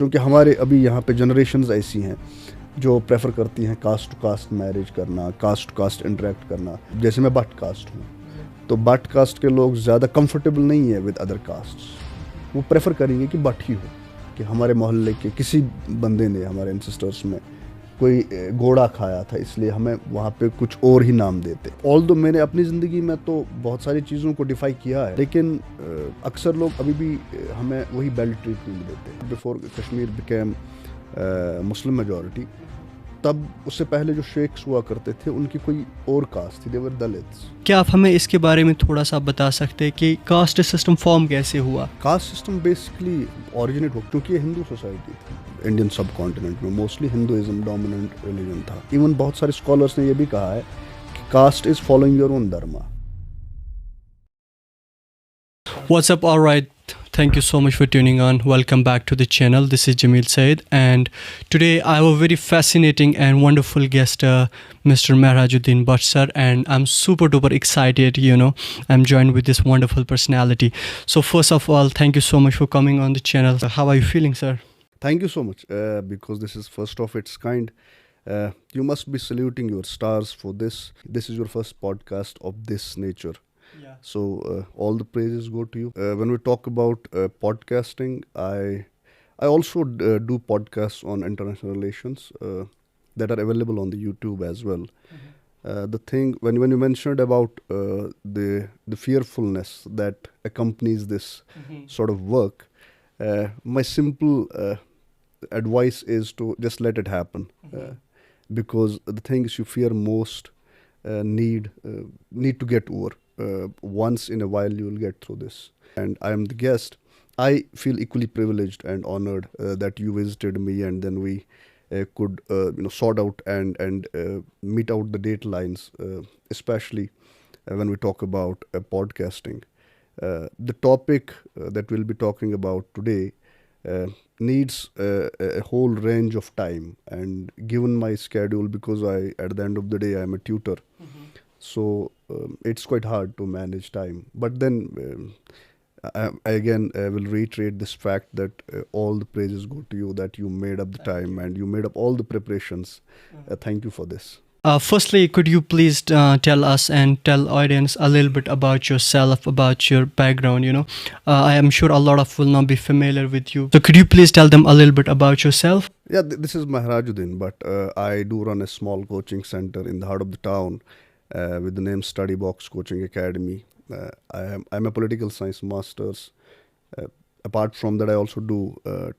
क्योंकि हमारे अभी यहाँ पे जनरेशन्स ऐसी हैं जो प्रेफर करती हैं कास्ट टू कास्ट मैरिज करना, कास्ट टू कास्ट इंटरेक्ट करना। जैसे मैं बट कास्ट हूँ, तो बट कास्ट के लोग ज़्यादा कंफर्टेबल नहीं है विद अदर कास्ट्स। वो प्रेफर करेंगे कि बट ही हो, कि हमारे मोहल्ले के किसी बंदे ने हमारे एंसेस्टर्स में कोई घोड़ा खाया था, इसलिए हमें वहाँ पे कुछ और ही नाम देते। ऑल्दो मैंने अपनी ज़िंदगी में तो बहुत सारी चीज़ों को डिफाई किया है, लेकिन अक्सर लोग अभी भी हमें वही बेल्ट ट्रीटमेंट देते। Before Kashmir became Muslim majority, तब उससे पहले जो शेख्स हुआ करते थे उनकी कोई और कास्ट थी, देवर दलित्स। क्या आप हमें इसके बारे में थोड़ा सा बता सकते हैं कि कास्ट सिस्टम फॉर्म कैसे हुआ? कास्ट सिस्टम बेसिकली ओरिजिनेट हो, क्योंकि ये हिंदू सोसाइटी थी। इंडियन सब कॉन्टिनेंट में मोस्टली हिंदुइज्म डोमिनेंट रिलीजन था। इवन बहुत सारे स्कॉलर्स ने यह भी कहा है कि caste is following your own dharma. What's up? All right. Thank you so much for tuning on. Welcome back to the channel. This is Jamil Said, and today I have a very fascinating and wonderful guest, Mr. Mehrajuddin Bhatt sir, and I'm super duper excited. I'm joined with this wonderful personality. So first of all, thank you so much for coming on the channel. How are you feeling, sir? Thank you so much, because this is first of its kind. You must be saluting your stars for this. This is your first podcast of this nature. Yeah. So all the praises go to you. When we talk about podcasting, I also do podcasts on international relations that are available on the YouTube as well. The thing when you mentioned about the fearfulness that accompanies this sort of work, my simple advice is to just let it happen, because the things you fear most need to get over. Once in a while you will get through this, and I am the guest. I feel equally privileged and honored that you visited me, and then we could sort out and meet out the deadlines, especially when we talk about podcasting. The topic that we'll be talking about today needs a whole range of time, and given my schedule, because at the end of the day I am a tutor. So it's quite hard to manage time. But then I again will reiterate this fact that all the praises go to you, that you made up the time and you made up all the preparations. Thank you for this. Firstly, could you please tell us and tell audience a little bit about yourself, about your background? I am sure a lot of will not be familiar with you. So could you please tell them a little bit about yourself? Yeah, this is Mehrajuddin, but I do run a small coaching center in the heart of the town with the name Study Box Coaching Academy. I'm a political science master's. Apart from that, I also do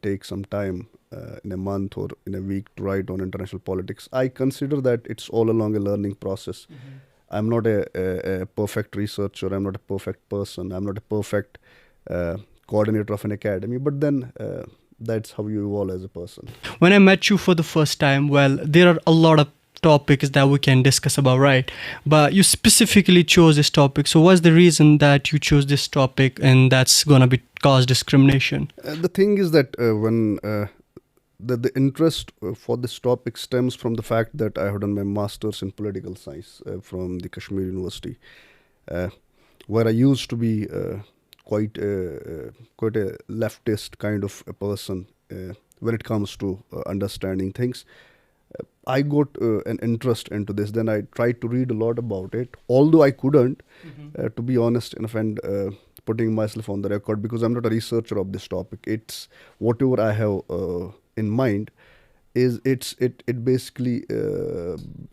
take some time in a month or in a week to write on international politics. I consider that it's all along a learning process. I'm not a perfect researcher. I'm not a perfect person. I'm not a perfect coordinator of an academy. But then that's how you evolve as a person. When I met you for the first time, well, there are a lot of topics that we can discuss about, right? But you specifically chose this topic. So what's the reason that you chose this topic, and that's gonna be cause discrimination? The thing is that when the interest for this topic stems from the fact that I have done my master's in political science from the Kashmir University, where I used to be quite a leftist kind of a person when it comes to understanding things. I got an interest into this. Then I tried to read a lot about it, although I couldn't, to be honest enough, and putting myself on the record, because I'm not a researcher of this topic. It's whatever I have in mind. It basically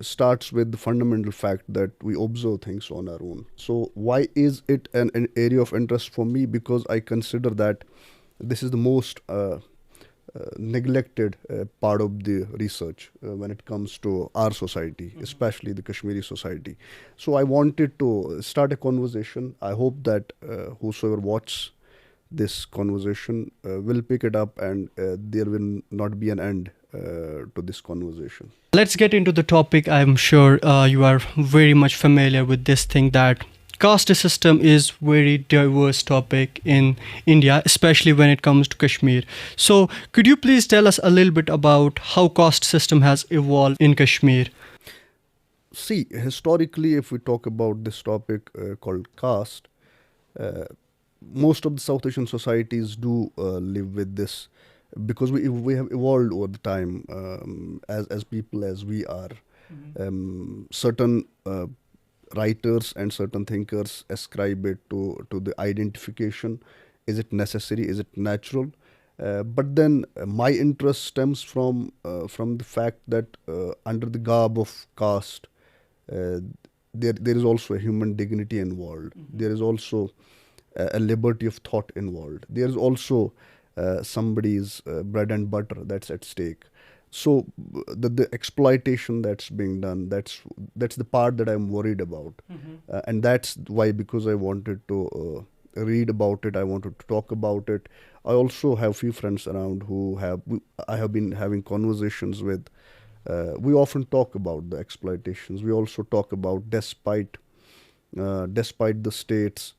starts with the fundamental fact that we observe things on our own. So why is it an area of interest for me? Because I consider that this is the most neglected part of the research when it comes to our society, especially the Kashmiri society. So I wanted to start a conversation. I hope that whosoever watches this conversation will pick it up, and there will not be an end to this conversation. Let's get into the topic. I'm sure you are very much familiar with this thing, that caste system is very diverse topic in India, especially when it comes to Kashmir. So could you please tell us a little bit about how caste system has evolved in Kashmir? See, historically, if we talk about this topic called caste, most of the South Asian societies do live with this because we have evolved over the time, as people as we are. Certain writers and certain thinkers ascribe it to the identification. Is it necessary? Is it natural? But then my interest stems from the fact that under the garb of caste, uh, there is also a human dignity involved. There is also a liberty of thought involved. There is also somebody's bread and butter that's at stake. So the exploitation that's being done, that's the part that I'm worried about. And that's why, because I wanted to read about it, I wanted to talk about it. I also have few friends around I have been having conversations with. We often talk about the exploitations. We also talk about, despite the state's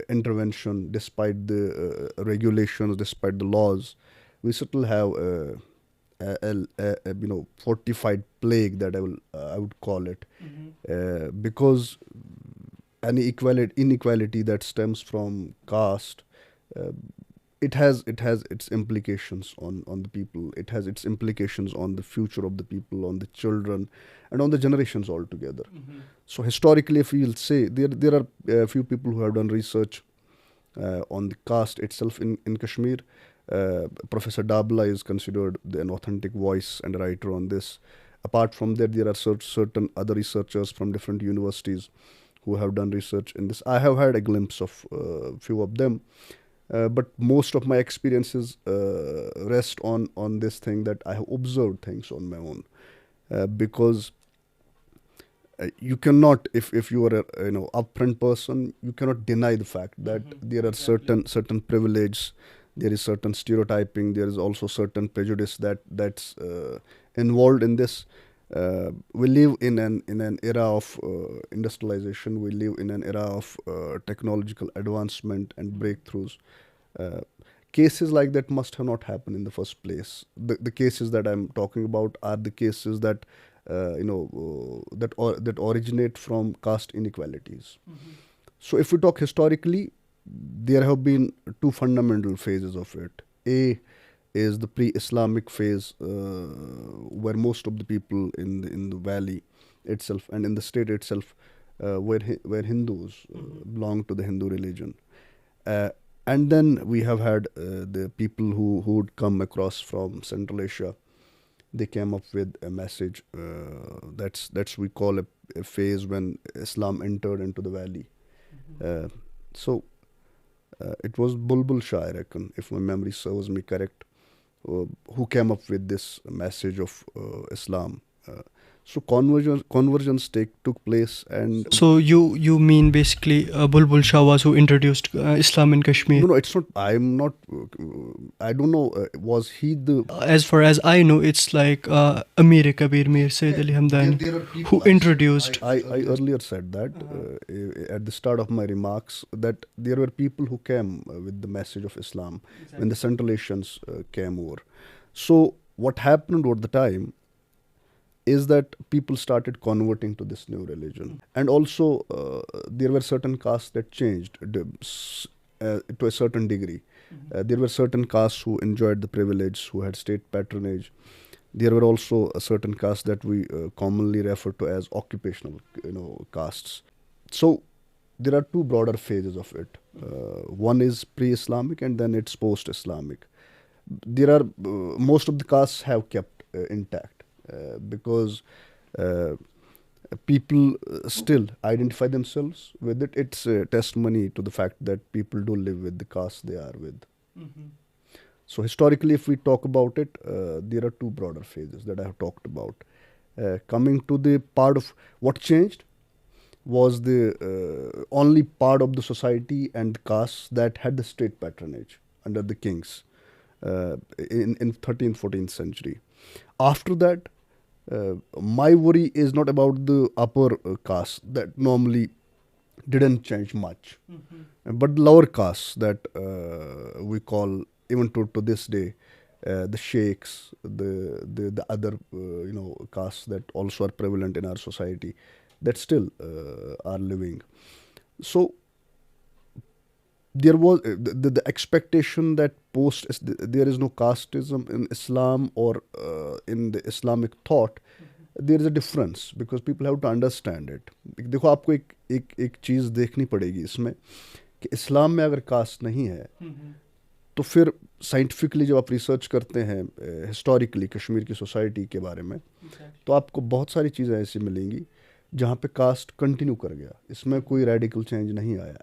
intervention, despite the regulations, despite the laws, we still have a fortified plague, that I would call it, because any inequality that stems from caste, uh, it has its implications on the people. It has its implications on the future of the people, on the children, and on the generations altogether. So historically, if we'll say, there are a few people who have done research on the caste itself in Kashmir. Professor Dabla is considered an authentic voice and writer on this. Apart from that, there are certain other researchers from different universities who have done research in this. I have had a glimpse of few of them, but most of my experiences rest on this thing, that I have observed things on my own, because you cannot, if you are a upfront person, you cannot deny the fact that there are certain privilege, there is certain stereotyping, there is also certain prejudice that's involved in this. We live in an era of industrialization. We live in an era of technological advancement and breakthroughs. Uh, Cases like that must have not happened in the first place. The cases that I'm talking about are the cases that that originate from caste inequalities. So if we talk historically, there have been two fundamental phases of it. A is the pre-Islamic phase, where most of the people in the valley itself and in the state itself were Hindus, belong to the Hindu religion. And then we have had the people who would come across from Central Asia. They came up with a message, that's we call a phase when Islam entered into the valley. So it was Bulbul Shah, I reckon, if my memory serves me correct, who came up with this message of Islam. So convergence took place, and So you mean basically Bulbul Shah was who introduced Islam in Kashmir? no, it's not. I'm not. I don't know. Was he the? As far as I know, it's like Amir Kabir Mir Sayyid Ali Hamdani There are who people. introduced. I earlier said that at the start of my remarks, that there were people who came with the message of Islam when the Central Asians came over. So what happened over the time is that people started converting to this new religion, and also there were certain castes that changed to a certain degree. There were certain castes who enjoyed the privilege, who had state patronage. There were also a certain castes that we commonly refer to as occupational, castes. So there are two broader phases of it. One is pre-Islamic, and then it's post-Islamic. There are most of the castes have kept intact, because people still identify themselves with it. It's a testimony to the fact that people do live with the caste they are with. So historically, if we talk about it, there are two broader phases that I have talked about. Coming to the part of what changed was the only part of the society and caste that had the state patronage under the kings in 13th, 14th century. After that, my worry is not about the upper caste that normally didn't change much, but lower castes that we call, even to this day, the sheikhs, the other castes that also are prevalent in our society, that still are living. So, there was the expectation that there is no casteism in Islam or in the Islamic thought. There is a difference because people have to understand it. देखो आपको एक चीज़ देखनी पड़ेगी इसमें कि इस्लाम में अगर cast नहीं है तो फिर साइंटिफिकली जब आप रिसर्च करते हैं हिस्टोरिकली कश्मीर की सोसाइटी के बारे में तो आपको बहुत सारी चीज़ें ऐसी मिलेंगी जहाँ पे कास्ट कंटिन्यू कर गया, इसमें कोई रेडिकल चेंज नहीं आया.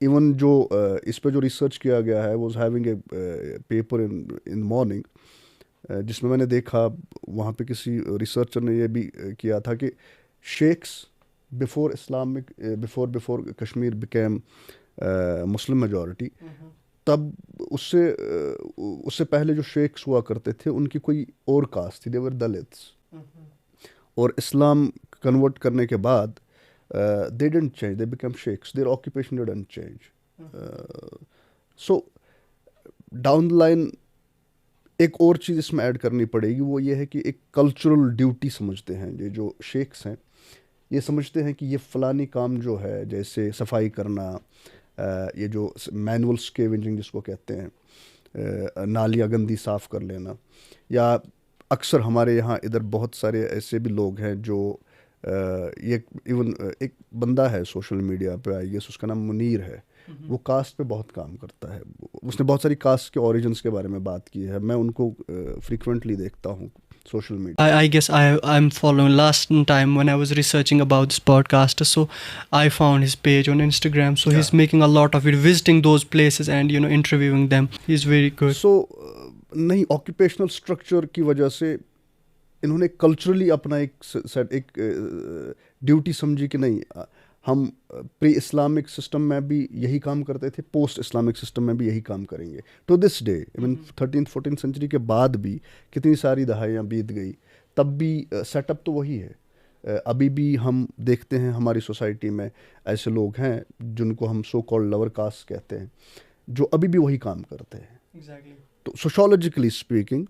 इवन जो इस पे जो रिसर्च किया गया है was having a paper in morning जिसमें मैंने देखा वहाँ पे किसी रिसर्चर ने ये भी किया था कि sheikhs before Islamic before Kashmir became Muslim majority, तब उससे पहले जो शेख्स हुआ करते थे उनकी कोई और कास्ट थी, देवर दलित्स. और इस्लाम कन्वर्ट करने के बाद they didn't change, they became sheikhs, their occupation didn't change. So down the line एक और चीज़ इसमें ऐड करनी पड़ेगी, वो ये है कि एक कल्चरल ड्यूटी समझते हैं ये जो शेख्स हैं, ये समझते हैं कि ये फ़लानी काम जो है जैसे सफाई करना, ये जो मैनुअल स्केवेंजिंग जिसको कहते हैं, नालियाँ गंदी साफ़ कर लेना, या अक्सर हमारे यहाँ इधर बहुत सारे ऐसे भी लोग हैं जो ये इवन एक बंदा है सोशल मीडिया पे, आई गेस उसका नाम मुनीर है, वो कास्ट पे बहुत काम करता है. उसने बहुत सारी कास्ट के ओरिजिन्स के बारे में बात की है, मैं उनको फ्रीक्वेंटली देखता हूँ social media. I guess I'm following. Last time when I was researching about this podcast, so I found his page on Instagram. So he's making a lot of it, visiting those places and interviewing them. He's very good. So नहीं, occupational structure की वजह से इन्होंने culturally अपना एक duty समझी कि नहीं, हम प्री इस्लामिक सिस्टम में भी यही काम करते थे, पोस्ट इस्लामिक सिस्टम में भी यही काम करेंगे. To this day even 13th-14th century के बाद भी कितनी सारी दहाइयाँ बीत गई, तब भी सेटअप तो वही है. अभी भी हम देखते हैं हमारी सोसाइटी में ऐसे लोग हैं जिनको हम सो कॉल्ड लोअर कास्ट कहते हैं, जो अभी भी वही काम करते हैं. Exactly. तो सोशोलॉजिकली स्पीकिंग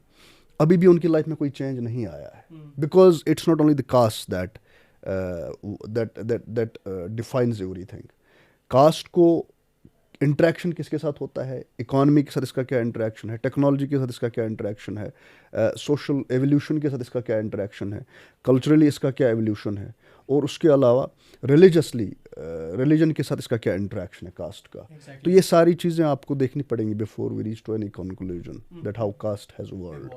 अभी भी उनकी लाइफ में कोई चेंज नहीं आया है, because it's not only the caste that defines everything. Caste को इंटरेक्शन किसके साथ होता है, इकोनॉमी के साथ इसका क्या इंटरेक्शन है, टेक्नोलॉजी के साथ इसका क्या इंटरेक्शन है, सोशल एवोल्यूशन के साथ इसका क्या इंटरेक्शन है, कल्चरली इसका क्या एवोल्यूशन है, और उसके अलावा रिलीजन के साथ इसका क्या इंटरेक्शन है कास्ट का. तो ये सारी चीज़ें आपको देखनी पड़ेंगी before we reach to any conclusion that how caste has evolved.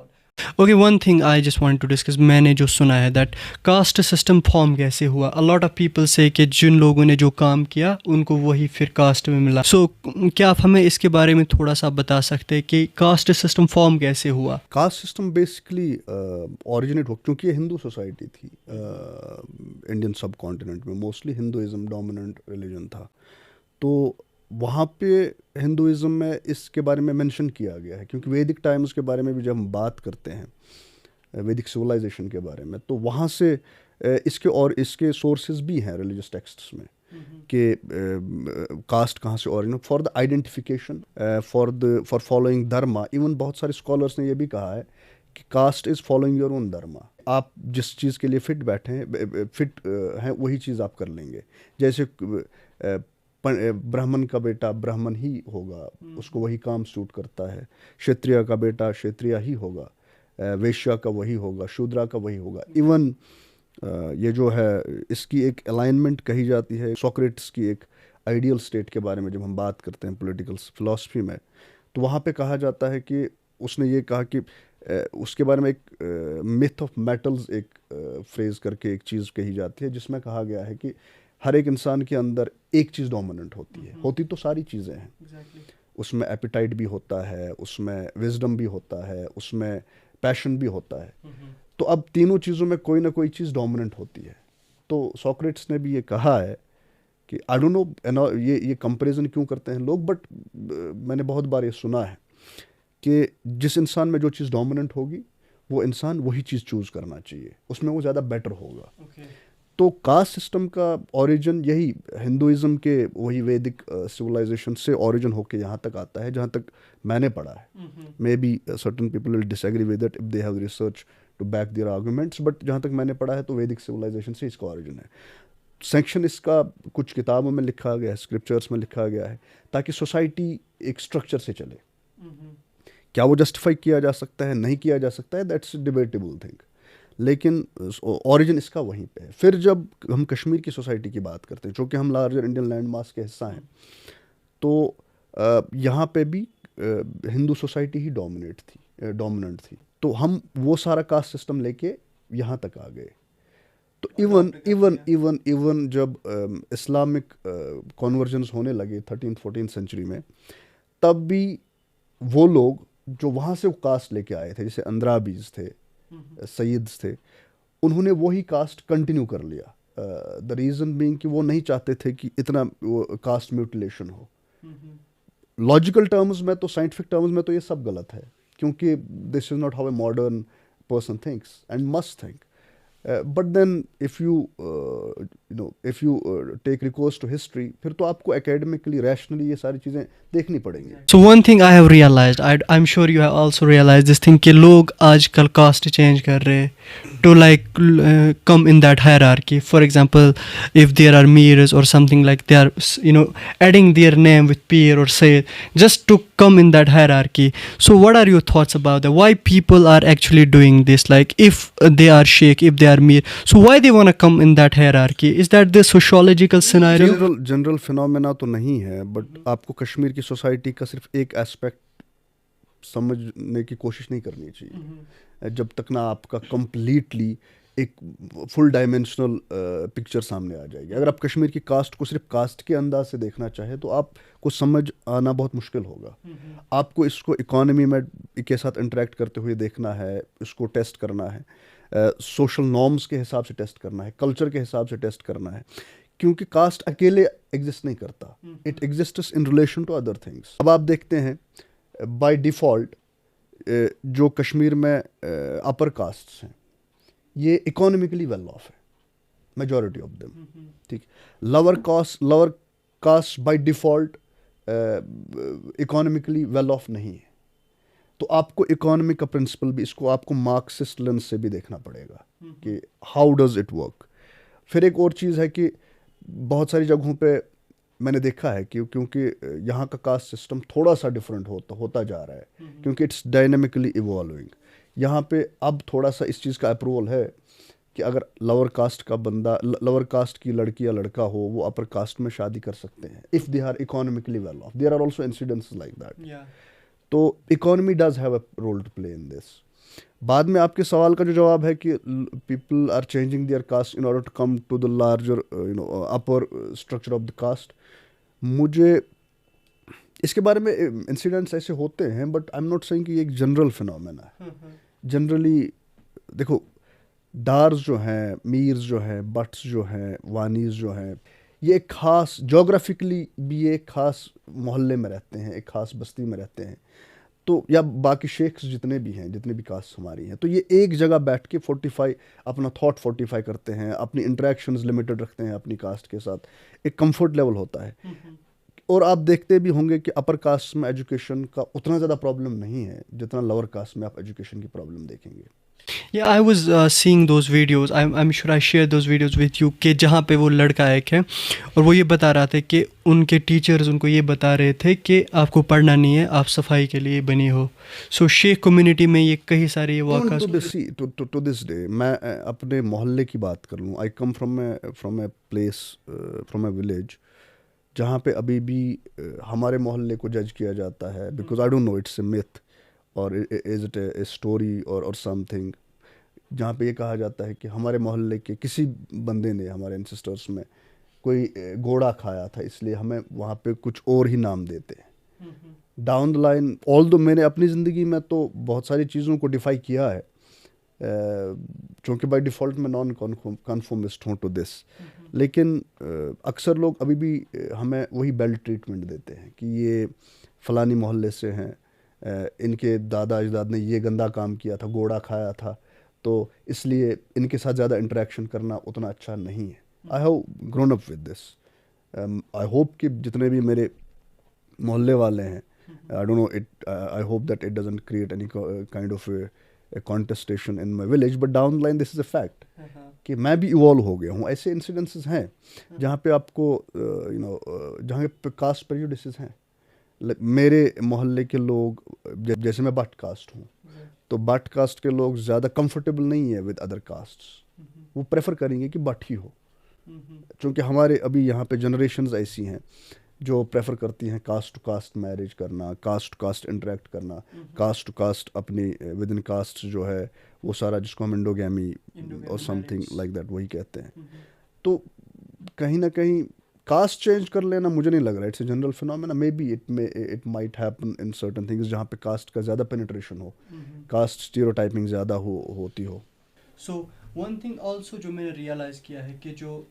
Okay, one thing I just wanted to discuss, मैंने जो सुना है that caste system form कैसे हुआ. A lot of people say कि जिन लोगों ने जो काम किया उनको वही फिर कास्ट में मिला. So क्या आप हमें इसके बारे में थोड़ा सा बता सकते हैं कि कास्ट सिस्टम फॉर्म कैसे हुआ? कास्ट सिस्टम बेसिकली ऑरिजिनेट हो, क्योंकि ये हिंदू सोसाइटी थी, इंडियन सब कॉन्टिनेंट में मोस्टली हिंदुइज्म डोमिनेंट रिलीजन था, तो वहाँ पे हिंदुइज्म में इसके बारे में मेंशन किया गया है, क्योंकि वैदिक टाइम्स के बारे में भी जब हम बात करते हैं वैदिक सिविलाइजेशन के बारे में, तो वहाँ से इसके सोर्सेज भी हैं रिलीजियस टेक्स्ट्स में कि कास्ट कहाँ से origin, for the identification, for following dharma. Even बहुत सारे स्कॉलर्स ने यह भी कहा है कि caste is following your own dharma. आप जिस चीज़ के लिए फिट हैं वही चीज़ आप कर लेंगे. जैसे ब्राह्मण का बेटा ब्राह्मण ही होगा, उसको वही काम सूट करता है, क्षत्रिय का बेटा क्षत्रिय ही होगा, वैश्य का वही होगा, शूद्रा का वही होगा. इवन ये जो है इसकी एक अलाइनमेंट कही जाती है सोक्रेटिस की एक आइडियल स्टेट के बारे में. जब हम बात करते हैं पॉलिटिकल फिलॉसफी में, तो वहाँ पे कहा जाता है कि उसने ये कहा कि उसके बारे में एक मिथ ऑफ मेटल्स एक फ्रेज करके एक चीज़ कही जाती है, जिसमें कहा गया है कि हर एक इंसान के अंदर एक चीज़ डोमिनेंट होती है. होती तो सारी चीज़ें हैं. उसमें एपिटाइट भी होता है, उसमें विजडम भी होता है, उसमें पैशन भी होता है. तो अब तीनों चीज़ों में कोई ना कोई चीज़ डोमिनेंट होती है. तो सोक्रेटिस ने भी ये कहा है कि आई डोंट नो ये कंपैरिजन क्यों करते हैं लोग, बट मैंने बहुत बार ये सुना है कि जिस इंसान में जो चीज़ डोमिनेंट होगी वो इंसान वही चीज़ चूज़ करना चाहिए, उसमें वो ज़्यादा बेटर होगा. तो कास्ट सिस्टम का ओरिजिन यही हिंदुइज्म के वही वैदिक सिविलाइजेशन से ओरिजिन होके यहाँ तक आता है, जहाँ तक मैंने पढ़ा है. Maybe certain people will disagree with that if they have research to back their arguments, but जहाँ तक मैंने पढ़ा है तो वैदिक सिविलाइजेशन से इसका ओरिजिन है. सेक्शन इसका कुछ किताबों में लिखा गया है, स्क्रिप्चर्स में लिखा गया है, ताकि सोसाइटी एक स्ट्रक्चर से चले। क्या वो जस्टिफाई किया जा सकता है, नहीं किया जा सकता है, दैट्स डिबेटेबल थिंग, लेकिन ओरिजिन इसका वहीं पे है। फिर जब हम कश्मीर की सोसाइटी की बात करते हैं, चूँकि हम लार्जर इंडियन लैंड मास के हिस्सा हैं, तो यहाँ पे भी हिंदू सोसाइटी ही डोमिनेंट थी। तो हम वो सारा कास्ट सिस्टम लेके यहाँ तक आ गए। तो इवन जब इस्लामिक कॉन्वर्जन्स होने लगे 13th-14th सेंचुरी में, तब भी वो लोग जो वहाँ से वो कास्ट लेके आए थे, जैसे अंद्राबीज थे, सैयद्स थे, उन्होंने वही कास्ट कंटिन्यू कर लिया। द रीज़न बीइंग कि वो नहीं चाहते थे कि इतना कास्ट म्यूटिलेशन हो। लॉजिकल टर्म्स में तो, साइंटिफिक टर्म्स में तो ये सब गलत है, क्योंकि this is not how a modern person thinks and must think. But then if you take recourse to history, फिर तो आपको एकेडमिकली, रैशनली ये सारी चीज़ें देखनी पड़ेंगी। So one thing I have realized, I'm sure you have also realized this thing, कि लोग आजकल caste change कर रहे to like come in that hierarchy. For example, if there are Mirs or something, like they are adding their name with Pir or Sayyid just to come in that hierarchy. So what are your thoughts about that? Why people are actually doing this? Like if they are Sheikh, if they are Mir, so why they want to come in that hierarchy? Is that the sociological scenario? General phenomena तो नहीं है, but आपको कश्मीर की society का सिर्फ एक aspect समझने की कोशिश नहीं करनी चाहिए, जब तक ना आपका कंप्लीटली एक फुल डायमेंशनल पिक्चर सामने आ जाएगी। अगर आप कश्मीर की कास्ट को सिर्फ कास्ट के अंदाज से देखना चाहें, तो आपको समझ आना बहुत मुश्किल होगा। आपको इसको इकोनॉमी में के साथ इंटरेक्ट करते हुए देखना है, इसको टेस्ट करना है, सोशल नॉर्म्स के हिसाब से टेस्ट करना है, कल्चर के हिसाब से टेस्ट करना है, क्योंकि कास्ट अकेले एग्जिस्ट नहीं करता, it exists in relation to other things. अब आप देखते हैं बाय डिफ़ॉल्ट जो कश्मीर में अपर कास्ट्स हैं, ये इकोनॉमिकली वेल ऑफ है, मेजॉरिटी ऑफ देम, ठीक। Lower caste by default economically well of नहीं है। तो आपको इकोनॉमी का प्रिंसिपल भी, इसको आपको मार्क्सिस्ट लेंस से भी देखना पड़ेगा कि हाउ डज इट वर्क। फिर एक और चीज़ है कि बहुत सारी जगहों पे मैंने देखा है कि क्योंकि यहाँ का कास्ट सिस्टम थोड़ा सा डिफरेंट होता जा रहा है, क्योंकि इट्स डायनेमिकली इवॉल्विंग। यहाँ पे अब थोड़ा सा इस चीज़ का अप्रूवल है कि अगर लोअर कास्ट की लड़की या लड़का हो, वो अपर कास्ट में शादी कर सकते हैं if they are economically well off. There are also incidents like that. तो economy does have a role to play in this. बाद में आपके सवाल का जो जवाब है कि people are changing their caste in order to come to the larger upper structure of the caste, मुझे इसके बारे में इंसिडेंट्स ऐसे होते हैं, but I am not saying कि ये एक जनरल फिनोमेना है। जनरली देखो, डार्स जो हैं, मीर्स जो हैं, बट्स जो हैं, वानीस जो हैं, ये एक ख़ास जोग्राफिकली भी एक ख़ास मोहल्ले में रहते हैं, एक ख़ास बस्ती में रहते हैं। तो या बाकी शेख्स जितने भी हैं, जितने भी कास्ट हमारी हैं, तो ये एक जगह बैठ के अपना थॉट फोर्टिफाई करते हैं, अपनी इंटरेक्शंस लिमिटेड रखते हैं अपनी कास्ट के साथ, एक कंफर्ट लेवल होता है। और आप देखते भी होंगे कि अपर कास्ट में एजुकेशन का उतना ज़्यादा प्रॉब्लम नहीं है जितना लोअर कास्ट में आप एजुकेशन की प्रॉब्लम देखेंगे। Yeah, I was seeing those videos. I'm sure I shared those videos with you, कि जहाँ पे वो लड़का एक है और वो ये बता रहा था कि उनके टीचर्स उनको ये बता रहे थे कि आपको पढ़ना नहीं है, आप सफाई के लिए बनी हो। सो शेख कम्युनिटी में ये कई सारे वाक़ा टू दिस डे, मैं अपने मोहल्ले की बात कर लूँ, I come from a place, from a village, जहाँ पे अभी भी हमारे मोहल्ले को जज किया जाता है, because I don't know it's a myth और इज़ इट ए स्टोरी और समथिंग, जहाँ पे ये कहा जाता है कि हमारे मोहल्ले के किसी बंदे ने, हमारे एंसेस्टर्स में कोई घोड़ा खाया था, इसलिए हमें वहाँ पे कुछ और ही नाम देते हैं। डाउन द लाइन, ऑल्दो मैंने अपनी ज़िंदगी में तो बहुत सारी चीज़ों को डिफाई किया है, चूँकि बाय डिफ़ॉल्ट मैं नॉन कन्फॉर्मिस्ट हूँ टू दिस, लेकिन अक्सर लोग अभी भी हमें वही बेल्ट ट्रीटमेंट देते हैं कि ये फ़लानी मोहल्ले से हैं, इनके दादा अजदाद ने ये गंदा काम किया था, घोड़ा खाया था, तो इसलिए इनके साथ ज़्यादा इंटरेक्शन करना उतना अच्छा नहीं है। I have grown up with this. I hope कि जितने भी मेरे मोहल्ले वाले हैं, I don't know it, I hope that it doesn't create any kind of contestation in my village, but down the line this is a fact कि मैं भी इवॉल्व हो गया हूँ. ऐसे इंसिडेंसेस हैं जहाँ पे आपको जहाँ पे कास्ट प्रेजुडिसेस हैं. मेरे मोहल्ले के लोग, जैसे मैं बट कास्ट हूँ, तो बट कास्ट के लोग ज़्यादा कंफर्टेबल नहीं है विद अदर कास्ट्स. वो प्रेफर करेंगे कि बट ही हो, क्योंकि हमारे अभी यहाँ पे जनरेशन्स ऐसी हैं जो प्रेफर करती हैं कास्ट टू कास्ट मैरिज करना, कास्ट टू कास्ट इंटरेक्ट करना, कास्ट टू कास्ट अपनी विद इन कास्ट जो है वो सारा, जिसको हम इंडोगैमी और समथिंग लाइक दैट वही कहते हैं. तो कहीं ना कहीं कास्ट चेंज कर लेना मुझे नहीं लग रहा it's a general phenomena. May be it might happen in certain things जहाँ पे कास्ट का ज़्यादा पेनिट्रेशन हो, कास्ट स्टीरियोटाइपिंग ज़्यादा होती हो. सो वन थिंग ऑल्सो जो मैंने रियलाइज़ किया है कि जो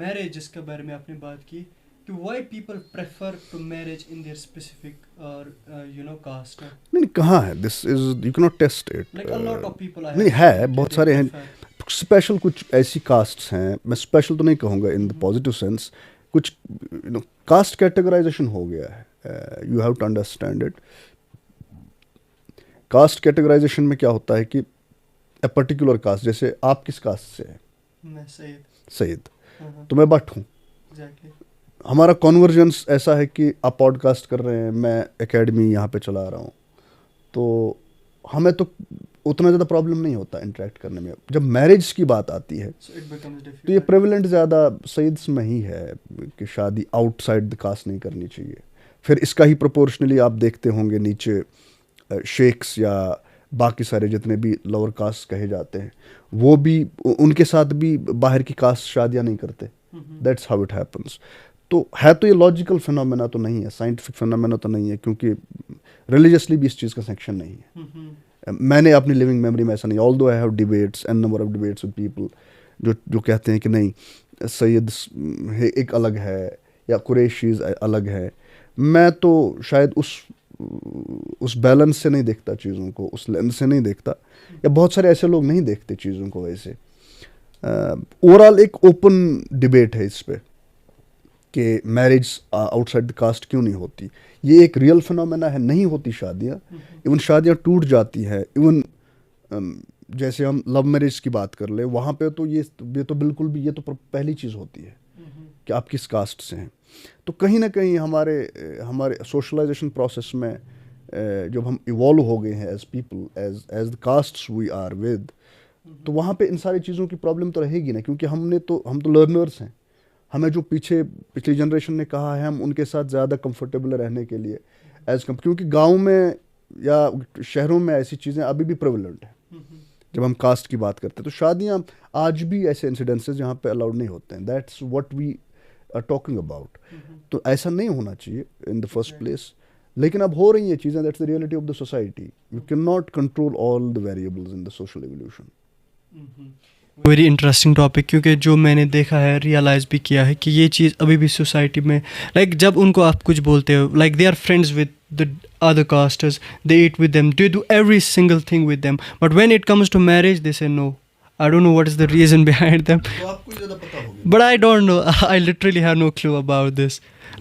मैरिज जिसके बारे में आपने बात की, कि why people prefer to marriage in their specific और कास्ट. नहीं कहाँ है, this is you can not test it. Like a lot of people नहीं है, बहुत सारे हैं. स्पेशल कुछ ऐसी कास्ट्स हैं, मैं स्पेशल तो नहीं कहूँगा इन द पॉजिटिव सेंस, कुछ कास्ट कैटेगराइजेशन हो गया है. You have to understand it. Caste categorization में क्या होता है कि ए पर्टिकुलर कास्ट, जैसे आप किस कास्ट से हैं? मैं सईद. तो मैं भट्ट हूँ. एग्जैक्टली. हमारा कॉन्वर्जेंस ऐसा है कि आप पॉडकास्ट कर रहे हैं, मैं एकेडमी यहाँ पे चला रहा हूँ, तो हमें तो उतना ज़्यादा प्रॉब्लम नहीं होता इंटरेक्ट करने में. जब मैरिज की बात आती है तो ये प्रेवलेंट ज़्यादा सईद्स में ही है कि शादी आउटसाइड द कास्ट नहीं करनी चाहिए. फिर इसका ही प्रोपोर्शनली आप देखते होंगे नीचे शेख्स या बाकी सारे जितने भी लोअर कास्ट कहे जाते हैं, वो भी उनके साथ भी बाहर की कास्ट शादियाँ नहीं करते. That's how it happens. तो है तो ये लॉजिकल फिनोमेना तो नहीं है, साइंटिफिक फिनोमेना तो नहीं है, क्योंकि रिलीजियसली भी इस चीज़ का सेक्शन नहीं है. मैंने अपनी लिविंग मेमोरी में ऐसा नहीं, although I have debates and number of debates with people जो कहते हैं कि नहीं सैयद एक अलग है या कुरैशीज़ अलग है. मैं तो शायद उस बैलेंस से नहीं देखता चीज़ों को, उस लेंस से नहीं देखता, या बहुत सारे ऐसे लोग नहीं देखते चीज़ों को वैसे. ओवरऑल एक ओपन डिबेट है इस पे कि मैरिज आउटसाइड द कास्ट क्यों नहीं होती. ये एक रियल फिनोमेना है, नहीं होती शादियाँ. इवन शादियाँ टूट जाती हैं. इवन जैसे हम लव मैरिज की बात कर ले, वहाँ पे तो ये तो बिल्कुल भी, ये तो पहली चीज़ होती है कि आप किस कास्ट से हैं. तो कहीं ना कहीं हमारे सोशलाइजेशन प्रोसेस में जब हम इवॉल्व हो गए हैं as people, as the castes we are with, तो वहाँ पे इन सारी चीज़ों की प्रॉब्लम तो रहेगी ना, क्योंकि हम तो लर्नर्स हैं. हमें जो पिछली जनरेशन ने कहा है, हम उनके साथ ज़्यादा कंफर्टेबल रहने के लिए क्योंकि गांव में या शहरों में ऐसी चीज़ें अभी भी प्रेवलेंट हैं. जब हम कास्ट की बात करते हैं तो शादियाँ आज भी ऐसे इंसिडेंसेस जहाँ पे अलाउड नहीं होते हैं. That's what we are talking about. तो ऐसा नहीं होना चाहिए इन द फर्स्ट प्लेस, लेकिन अब हो रही हैं चीज़ें. That's the reality of the society. You can not control all the variables in the social evolution. Very interesting topic, क्योंकि जो मैंने देखा है, रियलाइज़ भी किया है कि ये चीज़ अभी भी सोसाइटी में, लाइक जब उनको आप कुछ बोलते हो, like they are friends with the other castes, they eat with them, they do every single thing with them, but when it comes to marriage they say no. I don't know what is the reason behind them, but I don't know. I literally have no clue about this.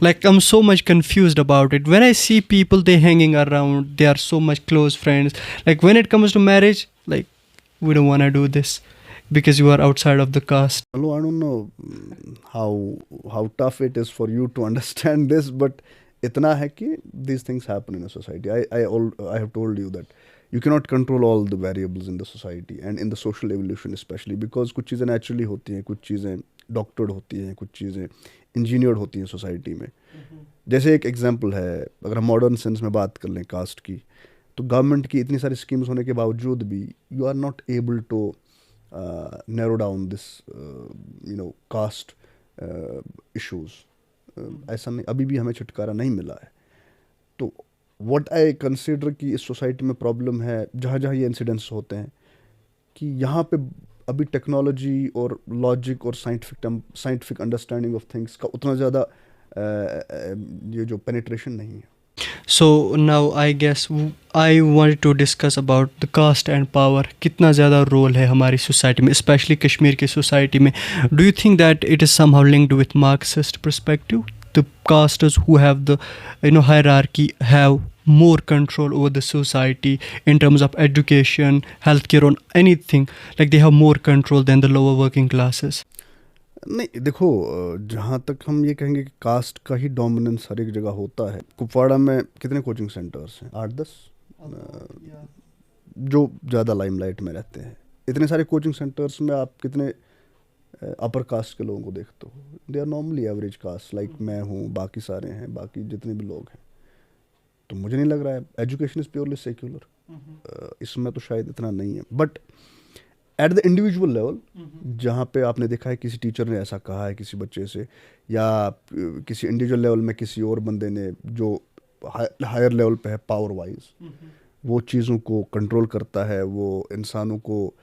Like I'm so much confused about it. When I see people, they hanging around, they are so much close friends. Like when it comes to marriage, like we don't want to do this because you are outside of the caste. Hello, I don't know how tough it is for you to understand this, but इतना है कि these things happen in a society. I have told you that you cannot control all the variables in the society and in the social evolution especially, because कुछ चीज़ें naturally होती हैं, कुछ चीज़ें doctored होती हैं, कुछ चीज़ें engineered होती हैं सोसाइटी में. जैसे एक एग्जांपल है, अगर हम मॉडर्न सेंस में बात कर लें कास्ट की, तो गवर्नमेंट की इतनी सारी स्कीम्स होने के बावजूद भी you are not able to narrow down this caste issues. ऐसा नहीं, अभी भी हमें छुटकारा नहीं मिला है. तो व्हाट आई कंसिडर कि इस सोसाइटी में प्रॉब्लम है, जहाँ जहाँ ये इंसिडेंट्स होते हैं, कि यहाँ पे अभी टेक्नोलॉजी और लॉजिक और साइंटिफिक अंडरस्टैंडिंग ऑफ थिंग्स का उतना ज़्यादा ये जो पेनिट्रेशन नहीं है. So now I guess I wanted to discuss about the caste and power. कितना ज़्यादा रोल है हमारी सोसाइटी में, स्पेशली कश्मीर की सोसाइटी में. Do you think that it is somehow linked with Marxist perspective? The castes who have the hierarchy have more control over the society in terms of education, healthcare, on anything. Like they have more control than the lower working classes. नहीं देखो, जहाँ तक हम ये कहेंगे कि cast का ही dominance हर एक जगह होता है। कुपवाड़ा में कितने कोचिंग सेंटर्स हैं? 8-10 जो ज़्यादा लाइमलाइट में रहते हैं। इतने सारे कोचिंग सेंटर्स में आप कितने अपर कास्ट के लोगों को देखते हो? They are normally average caste, like मैं हूँ, बाकी सारे हैं, बाकी जितने भी लोग हैं। तो मुझे नहीं लग रहा है एजुकेशन इज़ प्योरली सेक्युलर, इसमें तो शायद इतना नहीं है। But at the individual level, जहाँ पे आपने देखा है किसी टीचर ने ऐसा कहा है किसी बच्चे से, या किसी इंडिविजुअल लेवल में किसी और बंदे ने जो हायर लेवल पे है पावर वाइज, वो चीज़ों को कंट्रोल करता है, वो इंसानों को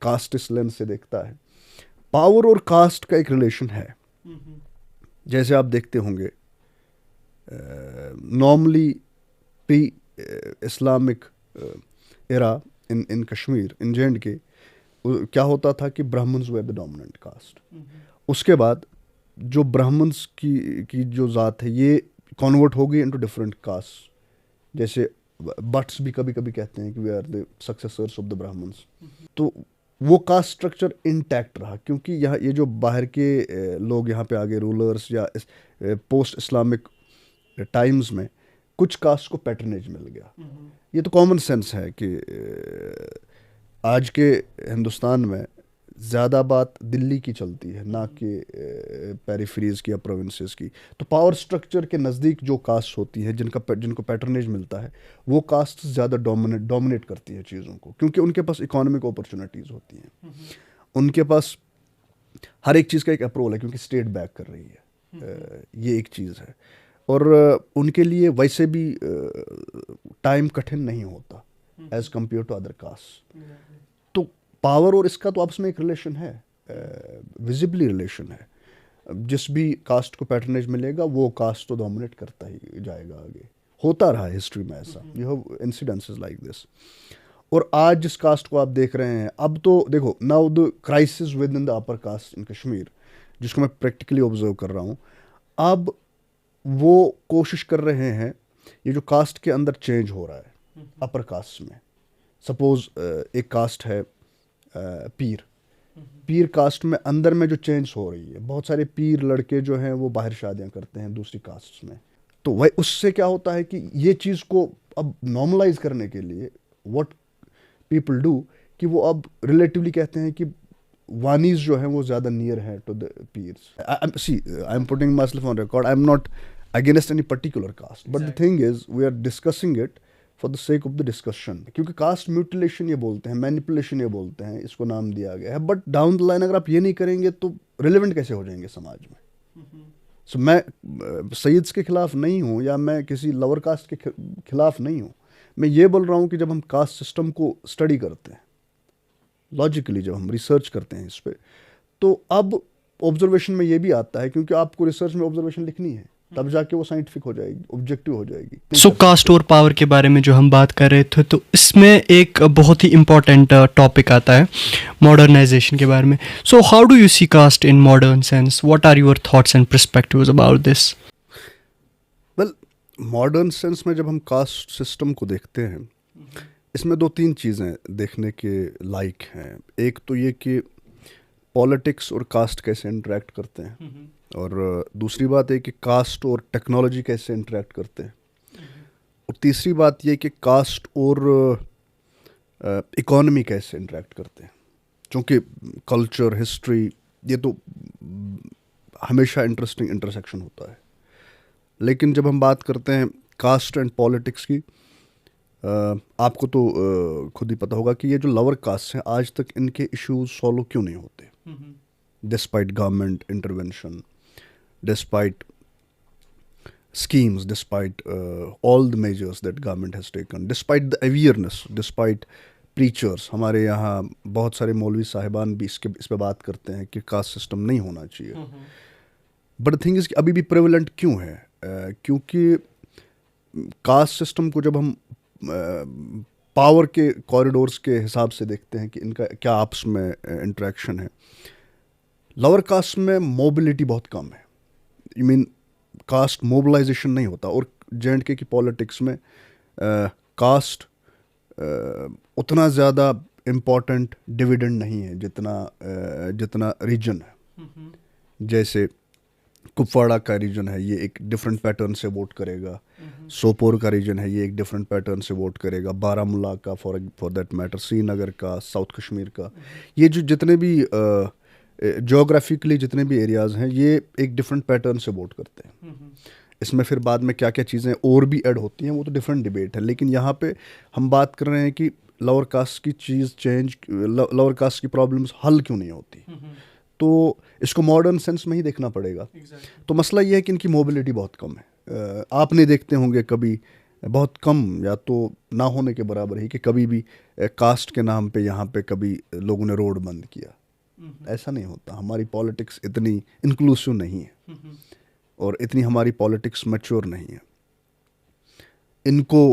कास्ट इस लेंस से देखता है। पावर और कास्ट का एक रिलेशन है। जैसे आप देखते होंगे normally pre Islamic era in Kashmir, in J and K, क्या होता था कि Brahmins were the dominant caste. उसके बाद जो ब्राह्मण्स की जो ज़ात है ये कन्वर्ट हो गई इनटू डिफरेंट कास्ट। जैसे बट्स भी कभी कभी कहते हैं कि we are the successors of the Brahmins. तो वो कास्ट स्ट्रक्चर इंटैक्ट रहा, क्योंकि यहाँ ये जो बाहर के लोग यहाँ पे आगे रूलर्स या पोस्ट इस्लामिक टाइम्स में कुछ कास्ट को पैटर्नेज मिल गया। ये तो कॉमन सेंस है कि आज के हिंदुस्तान में ज़्यादा बात दिल्ली की चलती है, ना कि पेरिफेरीज की या प्रोविंसेस की। तो पावर स्ट्रक्चर के नज़दीक जो कास्ट होती है, जिनको पैटर्नेज मिलता है, वो कास्ट ज़्यादा डोमिनेट करती है चीज़ों को, क्योंकि उनके पास इकोनॉमिक अपॉर्चुनिटीज़ होती हैं, उनके पास हर एक चीज़ का एक अप्रूवल है, क्योंकि स्टेट बैक कर रही है। ये एक चीज़ है। और उनके लिए वैसे भी टाइम कठिन नहीं होता as compare to other caste. तो पावर और इसका तो आपस में एक रिलेशन है, विजिबली रिलेशन है। जिस भी कास्ट को पैटर्नेज मिलेगा वो कास्ट तो डोमिनेट करता ही जाएगा आगे। होता रहा है हिस्ट्री में ऐसा, you have incidences like this. और आज जिस कास्ट को आप देख रहे हैं, अब तो देखो, now the crisis within the upper caste in Kashmir, जिसको मैं प्रैक्टिकली ऑब्जर्व कर रहा हूँ, अब वो कोशिश कर रहे हैं, ये जो कास्ट के अंदर चेंज हो रहा है अपर कास्ट में। सपोज एक कास्ट है पीर कास्ट में, अंदर में जो चेंज हो रही है, बहुत सारे पीर लड़के जो हैं वो बाहर शादियां करते हैं दूसरी कास्ट में। तो वह उससे क्या होता है कि ये चीज़ को अब नॉर्मलाइज करने के लिए व्हाट पीपल डू, कि वो अब रिलेटिवली कहते हैं कि वानीज जो हैं वो ज़्यादा नियर हैं to the peers. See, I am putting myself on record, I am not against any particular caste, but the thing is we are discussing it for the sake of the discussion. क्योंकि caste mutilation ये बोलते हैं, manipulation ये बोलते हैं, इसको नाम दिया गया है। बट डाउन द लाइन अगर आप ये नहीं करेंगे तो रिलेवेंट कैसे हो जाएंगे समाज में? सो मैं सैयद्स के खिलाफ नहीं हूँ, या मैं किसी लोअर कास्ट के खिलाफ नहीं हूँ। मैं ये बोल रहा हूँ कि जब हम कास्ट सिस्टम को स्टडी करते हैं लॉजिकली, जब हम रिसर्च करते हैं इस पर, तो अब ऑब्जर्वेशन में ये भी आता है, क्योंकि आपको रिसर्च में ऑब्जर्वेशन लिखनी है, तब जाके वो साइंटिफिक हो जाएगी, ऑब्जेक्टिव हो जाएगी। सो कास्ट और पावर के बारे में जो हम बात कर रहे थे, तो इसमें एक बहुत ही इम्पोर्टेंट टॉपिक आता है मॉडर्नाइजेशन के बारे में। So how do you see caste in modern sense? What are your thoughts and perspectives about this? Well, modern sense में जब हम कास्ट सिस्टम को देखते हैं, इसमें 2-3 चीज़ें देखने के लायक हैं। एक तो ये कि पॉलिटिक्स और कास्ट कैसे इंटरेक्ट करते हैं, और दूसरी बात है कि कास्ट और टेक्नोलॉजी कैसे इंटरेक्ट करते हैं, और तीसरी बात ये कि कास्ट और इकोनॉमी कैसे इंटरेक्ट करते हैं। क्योंकि कल्चर, हिस्ट्री, ये तो हमेशा इंटरेस्टिंग इंटरसेक्शन होता है। लेकिन जब हम बात करते हैं कास्ट एंड पॉलिटिक्स की, आपको तो खुद ही पता होगा कि ये जो लोअर कास्ट हैं, आज तक इनके इश्यूज सॉल्व क्यों नहीं होते, despite government intervention, despite schemes, despite all the measures that government has taken, despite the awareness, despite preachers। हमारे यहाँ बहुत सारे मौलवी साहिबान भी इस पे बात करते हैं कि कास्ट सिस्टम नहीं होना चाहिए। बट थिंग इज़ कि अभी भी प्रेवलेंट क्यों है? क्योंकि कास्ट सिस्टम को जब हम पावर के कॉरिडोर्स के हिसाब से देखते हैं कि इनका क्या आपस में इंटरेक्शन है, लोअर कास्ट में मोबिलिटी बहुत कम है। यू मीन कास्ट मोबिलाइजेशन नहीं होता। और J&K की पॉलिटिक्स में कास्ट उतना ज़्यादा इम्पोर्टेंट डिविडेंड नहीं है जितना रीजन है। जैसे कुपवाड़ा का रीजन है, ये एक डिफरेंट पैटर्न से वोट करेगा। सोपोर का रीजन है, ये एक डिफरेंट पैटर्न से वोट करेगा। बारामूला का फॉर दैट मैटर, श्रीनगर का, साउथ कश्मीर का, ये जो जितने भी जोग्राफिकली जितने भी एरियाज़ हैं, ये एक डिफरेंट पैटर्न से वोट करते हैं। इसमें फिर बाद में क्या क्या चीज़ें और भी ऐड होती हैं, वो तो डिफरेंट डिबेट है। लेकिन यहाँ पे हम बात कर रहे हैं कि लोअर कास्ट की चीज़ लोअर कास्ट की प्रॉब्लम्स हल क्यों नहीं होती। तो इसको मॉडर्न सेंस में ही देखना पड़ेगा। तो मसला ये है कि इनकी मोबिलिटी बहुत कम है। आप नहीं देखते होंगे कभी, बहुत कम या तो ना होने के बराबर ही, कि कभी भी कास्ट के नाम पे यहाँ पे कभी लोगों ने रोड बंद किया। ऐसा नहीं होता। हमारी पॉलिटिक्स इतनी इंक्लूसिव नहीं है और इतनी हमारी पॉलिटिक्स मैच्योर नहीं है। इनको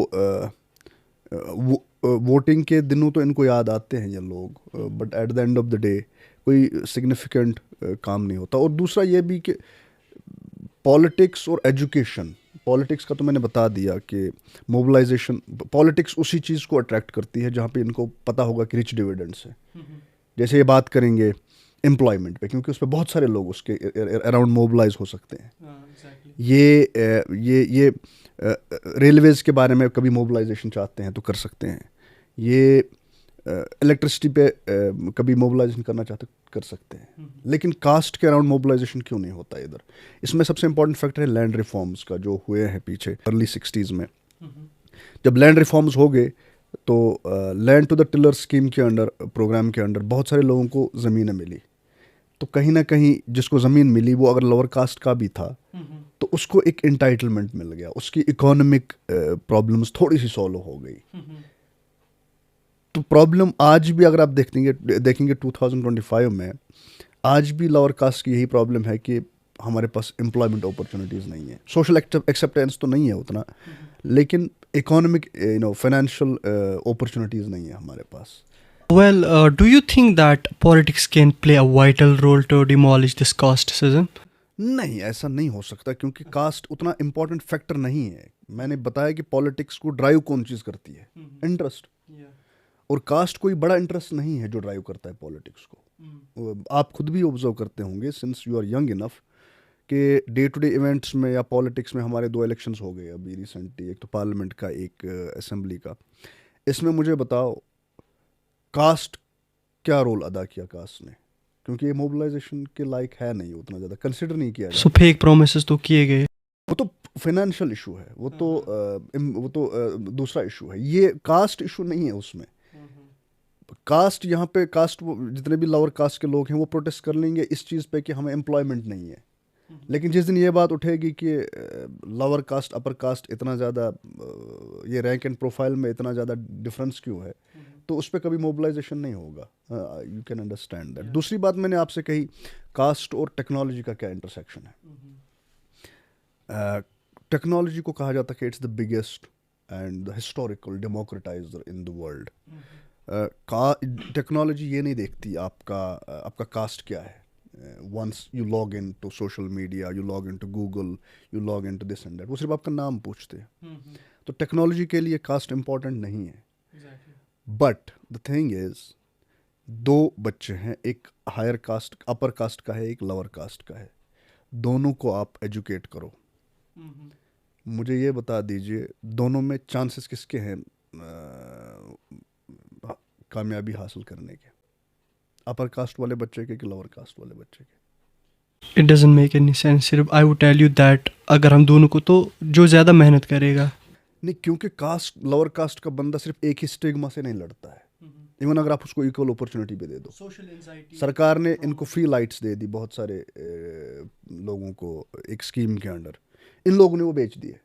वोटिंग के दिनों तो इनको याद आते हैं ये लोग, but at the end of the day कोई सिग्निफिकेंट काम नहीं होता। और दूसरा ये भी कि पॉलिटिक्स और एजुकेशन, पॉलिटिक्स का तो मैंने बता दिया कि मोबिलाइजेशन, पॉलिटिक्स उसी चीज़ को अट्रैक्ट करती है जहाँ पे इनको पता होगा कि रिच डिविडेंड्स है। जैसे ये बात करेंगे एम्प्लॉयमेंट पे, क्योंकि उस पर बहुत सारे लोग उसके अराउंड मोबिलाइज हो सकते हैं। ये रेलवेज़ के बारे में कभी मोबिलाइजेशन चाहते हैं तो कर सकते हैं। ये इलेक्ट्रिसिटी पे कभी मोबिलाइजेशन करना चाहते कर सकते हैं। लेकिन कास्ट के अराउंड मोबिलाइजेशन क्यों नहीं होता इधर? इसमें सबसे इंपॉर्टेंट फैक्टर है लैंड रिफॉर्म्स का, जो हुए हैं पीछे अर्ली 60s में। जब लैंड रिफॉर्म्स हो गए तो land to the tiller scheme के अंडर, प्रोग्राम के अंडर बहुत सारे लोगों को ज़मीनें मिली। तो कहीं ना कहीं जिसको ज़मीन मिली वो अगर लोअर कास्ट का भी था तो उसको एक इंटाइटलमेंट मिल गया, उसकी इकोनॉमिक प्रॉब्लम्स थोड़ी सी सॉल्व हो गई। तो प्रॉब्लम आज भी अगर आप देखेंगे 2025 में, आज भी लोअर कास्ट की यही प्रॉब्लम है कि हमारे पास एम्प्लॉयमेंट अपॉर्चुनिटीज़ नहीं है। सोशल एक्सेप्टेंस तो नहीं है उतना, लेकिन इकोनॉमिक फाइनेंशियल अपॉर्चुनिटीज़ नहीं है हमारे पास। Well, do you think that politics can play a vital role to demolish this caste system? नहीं, ऐसा नहीं हो सकता, क्योंकि कास्ट उतना इम्पोर्टेंट फैक्टर नहीं है। मैंने बताया कि पॉलिटिक्स को ड्राइव कौन चीज़ करती है, इंटरेस्ट। और कास्ट कोई बड़ा इंटरेस्ट नहीं है जो ड्राइव करता है पॉलिटिक्स को। आप खुद भी ऑब्जर्व करते होंगे since you are young enough कि डे टू डे इवेंट्स में या पॉलिटिक्स में हमारे 2 इलेक्शंस हो गए अभी रिसेंटली, एक तो पार्लियामेंट का, एक असेंबली का। इसमें मुझे बताओ कास्ट क्या रोल अदा किया कास्ट ने, क्योंकि ये मोबिलाइजेशन के लायक है नहीं, उतना ज़्यादा कंसिडर नहीं किया So fake promises तो किए गए। वो तो फाइनेंशियल इशू है, वो तो दूसरा इशू है। ये कास्ट इशू नहीं है उसमें। कास्ट यहाँ पे कास्ट जितने भी लोअर कास्ट के लोग हैं वो प्रोटेस्ट कर लेंगे इस चीज़ पे कि हमें एम्प्लॉयमेंट नहीं है। लेकिन जिस दिन ये बात उठेगी कि लोअर कास्ट अपर कास्ट इतना ज़्यादा, ये रैंक एंड प्रोफाइल में इतना ज़्यादा डिफरेंस क्यों है, तो उस पर कभी मोबिलाइजेशन नहीं होगा। You can understand that. दूसरी बात मैंने आपसे कही, कास्ट और टेक्नोलॉजी का क्या इंटरसेक्शन है। टेक्नोलॉजी को कहा जाता है कि it's the biggest and the historical democratizer in the world. Technology ये नहीं देखती आपका कास्ट क्या है। Once you log in to social media, you log in to Google, you log in to this and that, वो सिर्फ आपका नाम पूछते हैं। तो टेक्नोलॉजी के लिए कास्ट इम्पॉर्टेंट नहीं है। बट द थिंग इज, 2 बच्चे हैं, एक हायर कास्ट अपर कास्ट का है, एक लोअर कास्ट का है। दोनों को आप एजुकेट करो। मुझे ये बता दीजिए दोनों में चांसेस किसके हैं कामयाबी हासिल करने के, अपर कास्ट वाले बच्चे के कि लोअर कास्ट वाले बच्चे के? It doesn't make any sense. सिर्फ I would tell you that अगर हम दोनों को, तो जो ज़्यादा मेहनत करेगा। नहीं, क्योंकि कास्ट लोअर कास्ट का बंदा सिर्फ एक ही स्टिग्मा से नहीं लड़ता है। इवन अगर आप उसको इक्वल अपॉर्चुनिटी भी दे दो। सरकार ने इनको फ्री लाइट्स दे दी बहुत सारे लोगों को एक स्कीम के अंडर, इन लोगों ने वो बेच दिए।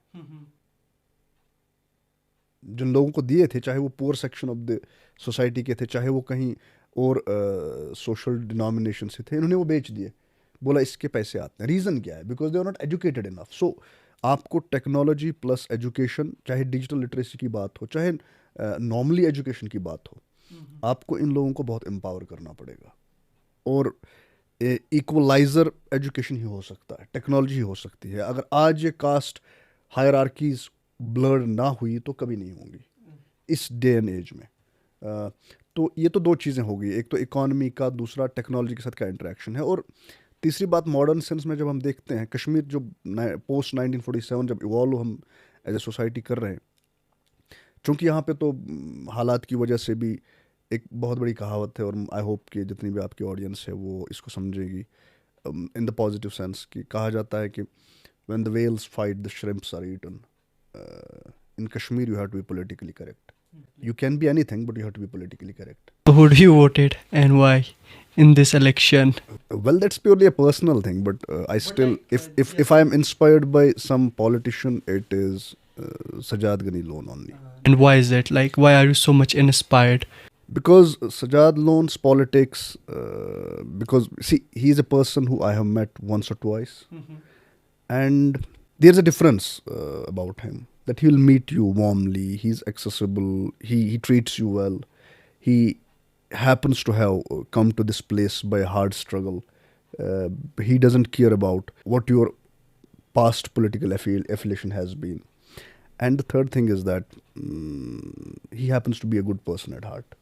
जिन लोगों को दिए थे, चाहे वो poor section of the society के थे, चाहे वो कहीं और सोशल डिनोमिनेशन से थे, इन्होंने वो बेच दिए। बोला इसके पैसे आते हैं। रीज़न क्या है? Because they are not educated enough. So आपको टेक्नोलॉजी प्लस एजुकेशन, चाहे डिजिटल लिटरेसी की बात हो, चाहे नॉर्मली एजुकेशन की बात हो, आपको इन लोगों को बहुत एम्पावर करना पड़ेगा। और इक्वलाइजर एजुकेशन ही हो सकता है, टेक्नोलॉजी ही हो सकती है। अगर आज ये कास्ट हायरार्कीज ब्लर ना हुई तो कभी नहीं होंगी इस डे एंड एज में। तो ये तो दो चीज़ें हो गई, एक तो इकॉनमी का, दूसरा टेक्नोलॉजी के साथ क्या इंटरेक्शन है। और तीसरी बात मॉडर्न सेंस में जब हम देखते हैं कश्मीर जो पोस्ट 1947 जब इवॉल्व हम एज ए सोसाइटी कर रहे हैं, चूँकि यहाँ पे तो हालात की वजह से भी एक बहुत बड़ी कहावत है, और आई होप कि जितनी भी आपकी ऑडियंस है वो इसको समझेगी इन द पॉजिटिव सेंस कि कहा जाता है कि when the whales fight the shrimps are eaten, in Kashmir you have to be politically correct, you can be anything but you have to be politically correct. Who do you voted and why in this election? Well, that's purely a personal thing, but I still if I am inspired by some politician, it is Sajad Ghani Lone only. And why is that? Like, why are you so much inspired? Because Sajad Lone's politics, because see, he's a person who I have met once or twice, and there's a difference about him, that he'll meet you warmly, he's accessible, he treats you well, he happens to have come to this place by a hard struggle, he doesn't care about what your past political affiliation has been. And the third thing is that he happens to be a good person at heart,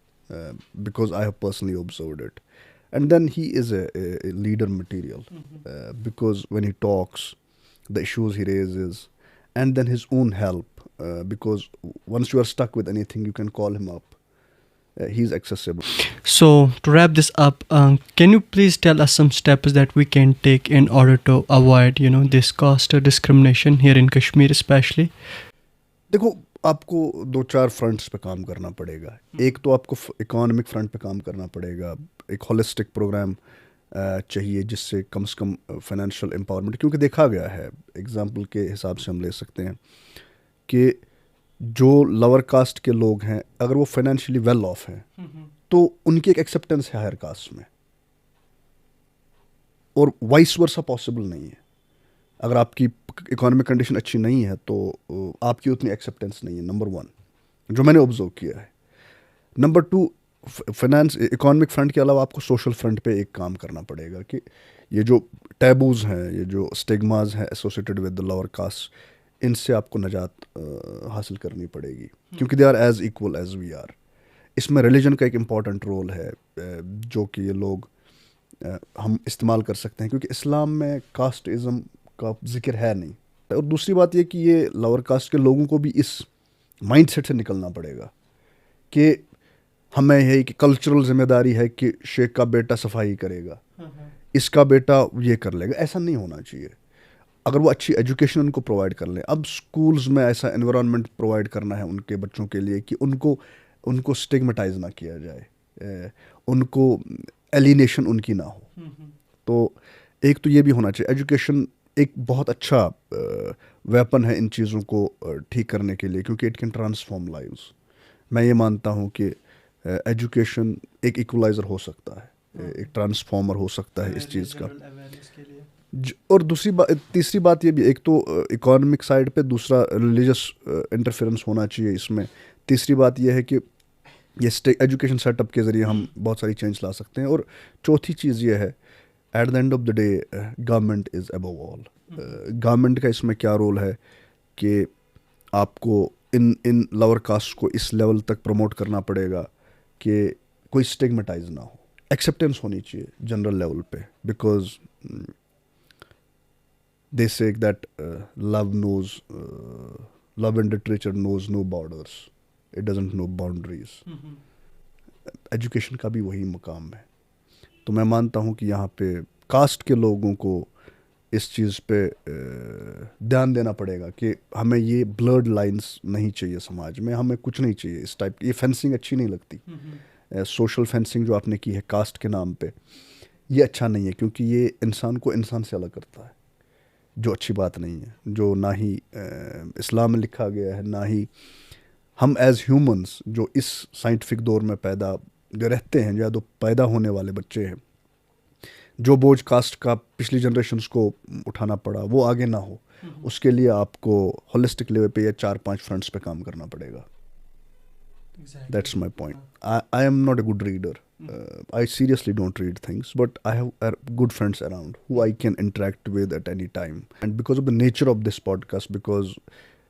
because I have personally observed it. And then he is a leader material, because when he talks, the issues he raises, and then his own help, because once you are stuck with anything, you can call him up. He's accessible. So, to wrap this up, can you please tell us some steps that we can take in order to avoid, this caste discrimination here in Kashmir especially? देखो, आपको 2-4 fronts पे काम करना पड़ेगा। एक तो आपको economic front पे काम करना पड़ेगा, एक होलिस्टिक प्रोग्राम चाहिए जिससे कम से कम फाइनेंशियल एम्पावरमेंट, क्योंकि देखा गया है, एग्जांपल के हिसाब से हम ले सकते हैं कि जो लोअर कास्ट के लोग हैं, अगर वो फाइनेंशियली वेल ऑफ हैं तो उनकी एक एक्सेप्टेंस है हायर कास्ट में, और वाइस वर्सा पॉसिबल नहीं है। अगर आपकी इकोनॉमिक कंडीशन अच्छी नहीं है तो आपकी उतनी एक्सेप्टेंस नहीं है, नंबर 1 जो मैंने ऑब्जर्व किया है। नंबर 2, फाइनेंस इकोनॉमिक फ्रंट के अलावा आपको सोशल फ्रंट पे एक काम करना पड़ेगा कि ये जो टैबूज़ हैं, ये जो स्टिग्माज हैं associated with the lower caste, इनसे आपको निजात हासिल करनी पड़ेगी, क्योंकि they are as equal as we are. इसमें रिलीजन का एक इम्पॉर्टेंट रोल है जो कि ये लोग हम इस्तेमाल कर सकते हैं, क्योंकि इस्लाम में कास्टिज़म का जिक्र है नहीं। और दूसरी बात ये कि ये लोअर कास्ट के लोगों को भी इस माइंडसेट से निकलना पड़ेगा कि हमें है कि कल्चरल जिम्मेदारी है कि शेख का बेटा सफाई करेगा, इसका बेटा ये कर लेगा, ऐसा नहीं होना चाहिए। अगर वो अच्छी एजुकेशन उनको प्रोवाइड कर लें, अब स्कूल्स में ऐसा एनवायरनमेंट प्रोवाइड करना है उनके बच्चों के लिए कि उनको स्टिग्मेटाइज ना किया जाए, उनको एलिनेशन उनकी ना हो। तो एक तो ये भी होना चाहिए। एजुकेशन एक बहुत अच्छा वेपन है इन चीज़ों को ठीक करने के लिए, क्योंकि इट कैन ट्रांसफॉर्म लाइव्स। मैं ये मानता हूँ कि एजुकेशन एक इक्वलाइज़र हो सकता है, एक ट्रांसफॉर्मर हो सकता है इस चीज़ का। और तीसरी बात ये भी, एक तो इकोनॉमिक साइड पे, दूसरा रिलीजियस इंटरफेरेंस होना चाहिए इसमें। तीसरी बात ये है कि ये एजुकेशन सेटअप के ज़रिए हम बहुत सारी चेंज ला सकते हैं। और चौथी चीज़ ये है, at the end of the day government is above all. Government का इसमें क्या रोल है कि आपको इन लोअर कास्ट को इस लेवल तक प्रमोट करना पड़ेगा कि कोई स्टिग्मेटाइज ना हो, एक्सेप्टेंस होनी चाहिए जनरल लेवल पे, because they say that love in literature knows no borders, it doesn't know boundaries. Education का भी वही मुकाम है। तो मैं मानता हूँ कि यहाँ पे कास्ट के लोगों को इस चीज़ पे ध्यान देना पड़ेगा कि हमें ये ब्लड लाइंस नहीं चाहिए समाज में, हमें कुछ नहीं चाहिए इस टाइप की। ये फेंसिंग अच्छी नहीं लगती, सोशल फेंसिंग जो आपने की है कास्ट के नाम पे, ये अच्छा नहीं है, क्योंकि ये इंसान को इंसान से अलग करता है, जो अच्छी बात नहीं है, जो ना ही इस्लाम में लिखा गया है, ना ही हम एज ह्यूमंस जो इस साइंटिफिक दौर में जो रहते हैं, या जो पैदा होने वाले बच्चे हैं, जो बोझ कास्ट का पिछली जनरेशन्स को उठाना पड़ा वो आगे ना हो, उसके लिए आपको होलिस्टिक लेवल पे या 4-5 फ्रंट्स पे काम करना पड़ेगा। That's my point. I am not a good reader. I seriously don't read things, but I have good friends around who I can interact with at any time. And because of the nature of this podcast, because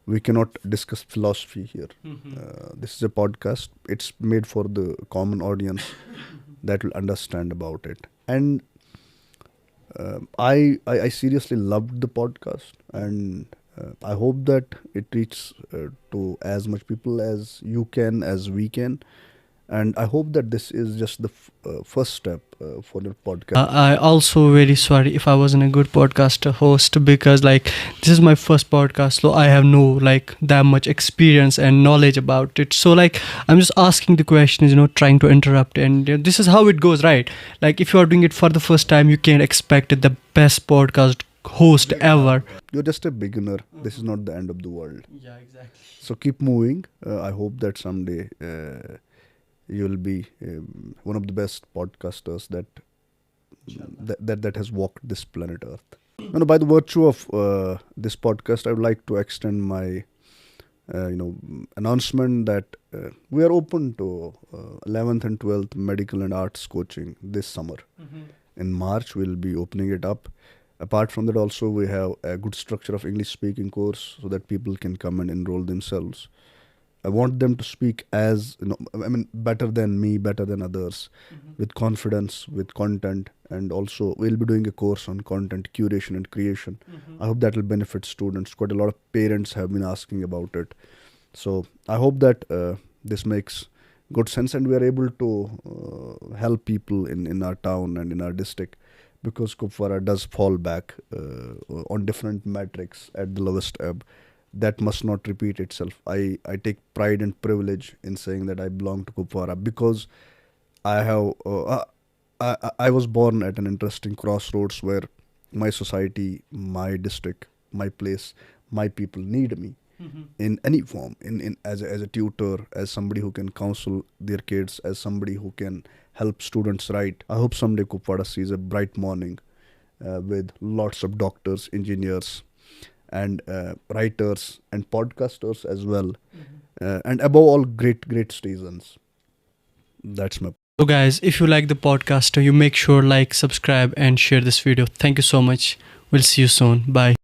we cannot discuss philosophy here. This is a podcast. It's made for the common audience that will understand about it. And I seriously loved the podcast, and I hope that it reaches to as much people as you can, as we can. And I hope that this is just the first step for your podcast. I also very sorry if I wasn't a good podcast host, because like this is my first podcast, so I have no like that much experience and knowledge about it. So like I'm just asking the questions, trying to interrupt, and this is how it goes, right? Like if you are doing it for the first time, you can't expect the best podcast host ever. You're just a beginner. This is not the end of the world. Yeah, exactly. So keep moving. I hope that someday you'll be one of the best podcasters that has walked this planet Earth. By the virtue of this podcast, I would like to extend my announcement that we are open to 11th and 12th medical and arts coaching this summer. In March, we'll be opening it up. Apart from that, also we have a good structure of English speaking course so that people can come and enroll themselves. I want them to speak better than me, better than others, with confidence, with content, and also we'll be doing a course on content curation and creation. I hope that will benefit students. Quite a lot of parents have been asking about it. So I hope that this makes good sense and we are able to help people in our town and in our district, because Kupwara does fall back on different metrics at the lowest ebb. That must not repeat itself. I take pride and privilege in saying that I belong to Kupwara, because I was born at an interesting crossroads where my society, my district, my place, my people need me in any form, in as a tutor, as somebody who can counsel their kids, as somebody who can help students write. I hope someday Kupwara sees a bright morning with lots of doctors, engineers, and writers and podcasters as well, and above all, great citizens. That's my. So guys, if you like the podcast, you make sure like, subscribe, and share this video. Thank you so much. We'll see you soon. Bye.